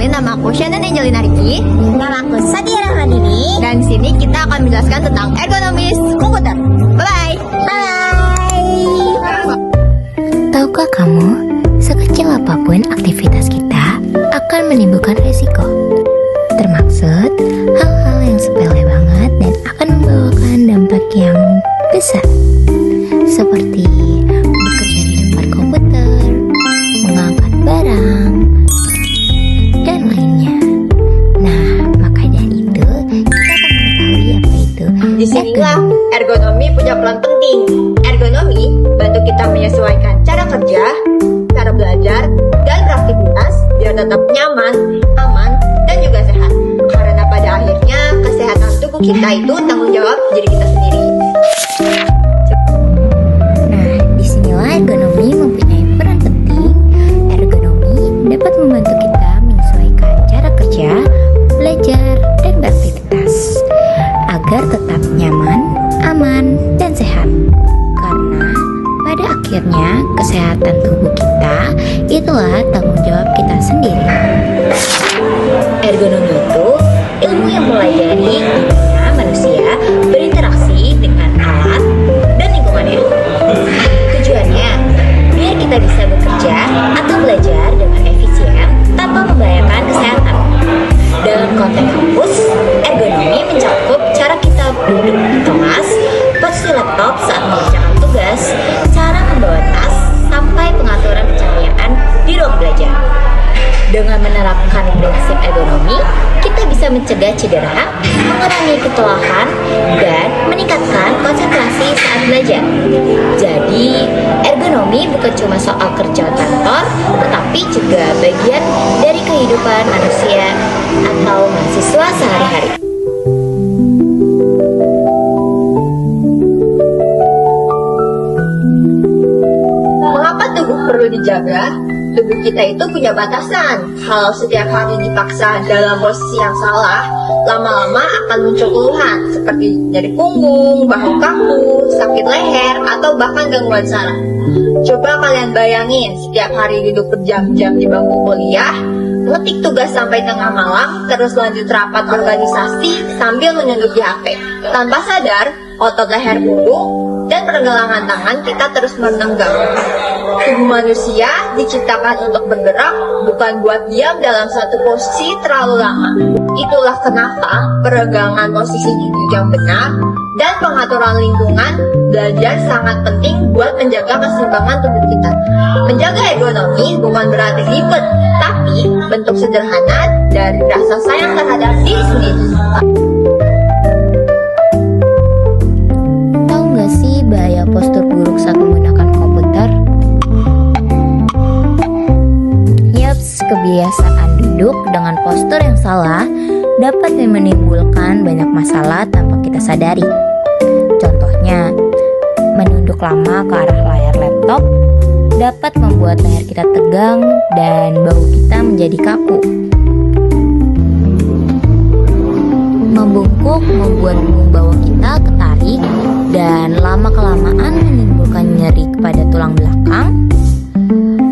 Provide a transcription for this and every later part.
Nama aku Shannon Angelina Riki. Nama aku Sadia Rahmadini. Dan di sini kita akan menjelaskan tentang ergonomis komputer. Bye Bye. Tahukah kamu, sekecil apapun aktivitas kita akan menimbulkan resiko. Termaksud hal-hal yang sepele banget dan akan membawakan dampak yang besar. Seperti bekerja di depan komputer, mengangkat barang, dan lainnya. Nah, maka dari itu kita akan mengetahui apa itu Disinilah ergonomi punya peran penting. Ergonomi bantu kita menyesuaikan cara kerja, cara belajar, dan beraktivitas biar tetap nyaman, aman, dan juga sehat. Karena pada akhirnya kesehatan tubuh kita itu tanggung jawab diri kita sendiri. Nah, disinilah ergonomi mempunyai peran penting. Ergonomi dapat membantu kita menyesuaikan cara kerja, belajar, dan beraktivitas agar tetap nyaman, aman, dan sehat. Karena pada akhirnya kesehatan tubuh kita itulah tanggung jawab kita sendiri. Ergonomi itu ilmu yang mempelajari bagaimana manusia berinteraksi dengan alat dan lingkungannya. Tujuannya biar kita bisa bekerja atau belajar dengan efisien tanpa membahayakan kesehatan. Dalam konteks kampus, ergonomi mencakup cara kita duduk di kelas, posisi laptop saat mengerjakan tugas, cara membawa tas, sampai pengaturan pencahayaan di ruang belajar. Dengan menerapkan prinsip ergonomi, kita bisa mencegah cedera, mengurangi ketelahan, dan meningkatkan konsentrasi saat belajar. Jadi, ergonomi bukan cuma soal kerja kantor, tetapi juga bagian dari kehidupan manusia atau mahasiswa sehari-hari. Mengapa tubuh perlu dijaga? Tubuh kita itu punya batasan. Kalau setiap hari dipaksa dalam posisi yang salah, lama-lama akan muncul keluhan seperti nyeri punggung, bahu kaku, sakit leher, atau bahkan gangguan saraf. Coba kalian bayangin setiap hari duduk berjam-jam di bangku kuliah, ngetik tugas sampai tengah malam, terus lanjut rapat organisasi sambil menunjuk di HP. Tanpa sadar, otot leher punggung dan pergelangan tangan kita terus menenggang. Tubuh manusia diciptakan untuk bergerak, bukan buat diam dalam satu posisi terlalu lama. Itulah kenapa peregangan posisi duduk yang benar dan pengaturan lingkungan belajar sangat penting buat menjaga keseimbangan tubuh kita. Menjaga ergonomi bukan berarti ribet, tapi bentuk sederhana dari rasa sayang terhadap diri sendiri. Tahu nggak sih bahaya postur buruk saat menggunakan komputer? Yaps, kebiasaan duduk dengan postur yang salah dapat menimbulkan banyak masalah tanpa kita sadari. Contohnya, menunduk lama ke arah layar laptop dapat membuat leher kita tegang dan bahu kita menjadi kaku. Membungkuk membuat punggung bawah kita ketarik dan lama-kelamaan menimbulkan nyeri kepada tulang belakang.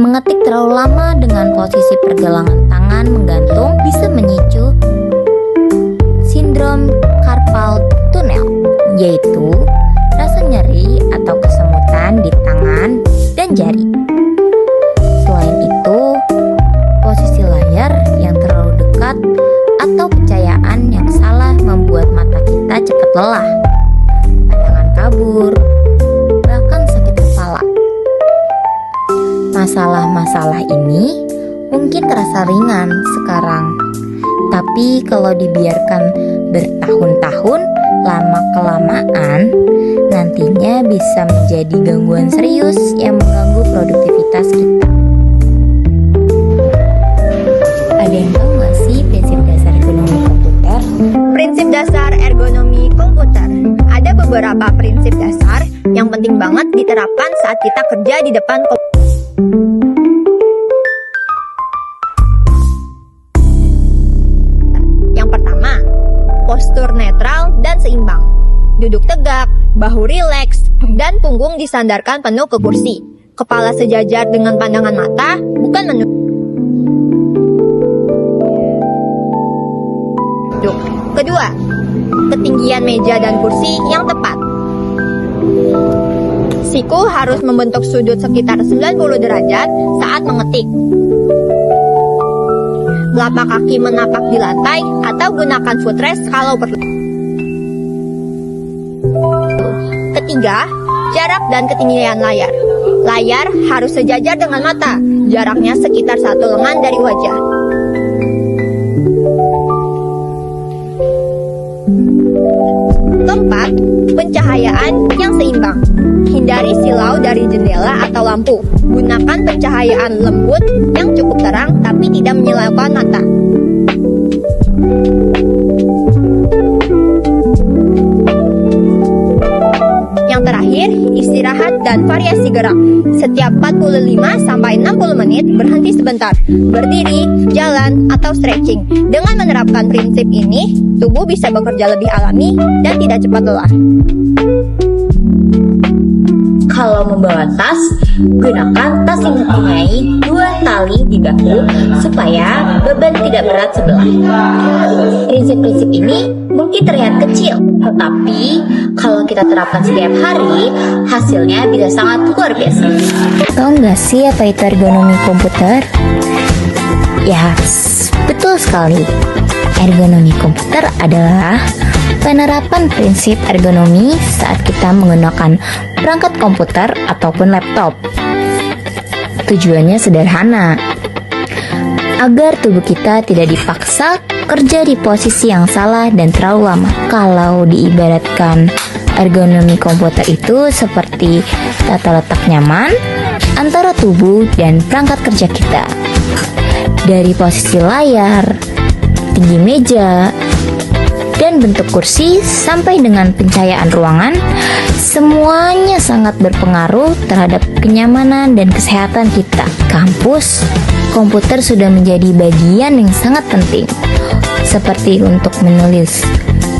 Mengetik terlalu lama dengan posisi pergelangan tangan menggantung bisa memicu sindrom carpal tunnel, yaitu rasa nyeri atau kesemutan di tangan dan jari. Selain itu, posisi layar yang terlalu dekat atau pencahayaan yang salah membuat mata kita cepat lelah, pandangan kabur, bahkan sakit kepala. Masalah-masalah ini mungkin terasa ringan sekarang, tapi kalau dibiarkan bertahun-tahun, lama-kelamaan nantinya bisa menjadi gangguan serius yang mengganggu produktivitas kita. Ada yang tahu nggak sih prinsip dasar ergonomi komputer? Prinsip dasar ergonomi komputer. Ada beberapa prinsip dasar yang penting banget diterapkan saat kita kerja di depan Yang pertama, postur netral dan seimbang. Duduk tegak, bahu rileks, dan punggung disandarkan penuh ke kursi. Kepala sejajar dengan pandangan mata, bukan menunduk. Kedua, ketinggian meja dan kursi yang tepat. Siku harus membentuk sudut sekitar 90 derajat saat mengetik. Telapak kaki menapak di lantai atau gunakan footrest kalau perlu. Ketiga, jarak dan ketinggian layar. Layar harus sejajar dengan mata, jaraknya sekitar 1 lengan dari wajah. Keempat, pencahayaan yang seimbang. Hindari silau dari jendela atau lampu. Gunakan pencahayaan lembut yang cukup terang tapi tidak menyilaukan mata. Yang terakhir, istirahat dan variasi gerak. Setiap 45-60 menit berhenti sebentar, berdiri, jalan, atau stretching. Dengan menerapkan prinsip ini, tubuh bisa bekerja lebih alami dan tidak cepat lelah. Kalau membawa tas, gunakan tas yang mempunyai 2 tali di bahu supaya beban tidak berat sebelah. Prinsip-prinsip ini mungkin terlihat kecil, tetapi kalau kita terapkan setiap hari, hasilnya bisa sangat luar biasa. Tahu nggak sih apa itu ergonomi komputer? Ya, betul sekali. Ergonomi komputer adalah penerapan prinsip ergonomi saat kita menggunakan perangkat komputer ataupun laptop. Tujuannya sederhana, agar tubuh kita tidak dipaksa kerja di posisi yang salah dan terlalu lama. Kalau diibaratkan, ergonomi komputer itu seperti tata letak nyaman antara tubuh dan perangkat kerja kita. Dari posisi layar, tinggi meja, dan bentuk kursi sampai dengan pencahayaan ruangan, semuanya sangat berpengaruh terhadap kenyamanan dan kesehatan kita. Kampus, komputer sudah menjadi bagian yang sangat penting, seperti untuk menulis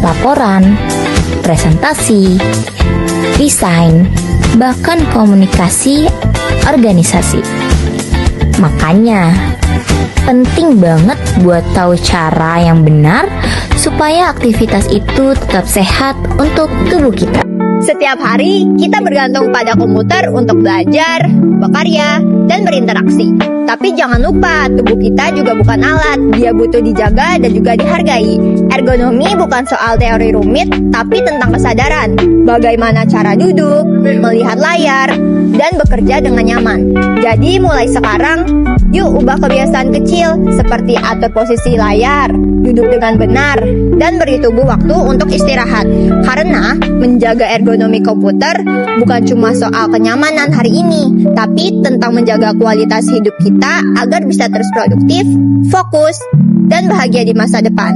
laporan, presentasi, desain, bahkan komunikasi organisasi. Makanya, penting banget buat tahu cara yang benar supaya aktivitas itu tetap sehat untuk tubuh kita. Setiap hari, kita bergantung pada komputer untuk belajar, berkarya, dan berinteraksi. Tapi jangan lupa, tubuh kita juga bukan alat. Dia butuh dijaga dan juga dihargai. Ergonomi bukan soal teori rumit, tapi tentang kesadaran. Bagaimana cara duduk, melihat layar, dan bekerja dengan nyaman. Jadi mulai sekarang, yuk ubah kebiasaan kecil seperti atur posisi layar, duduk dengan benar, dan beri tubuh waktu untuk istirahat. Karena menjaga ergonomi komputer bukan cuma soal kenyamanan hari ini, tapi tentang menjaga kualitas hidup kita agar bisa terus produktif, fokus, dan bahagia di masa depan.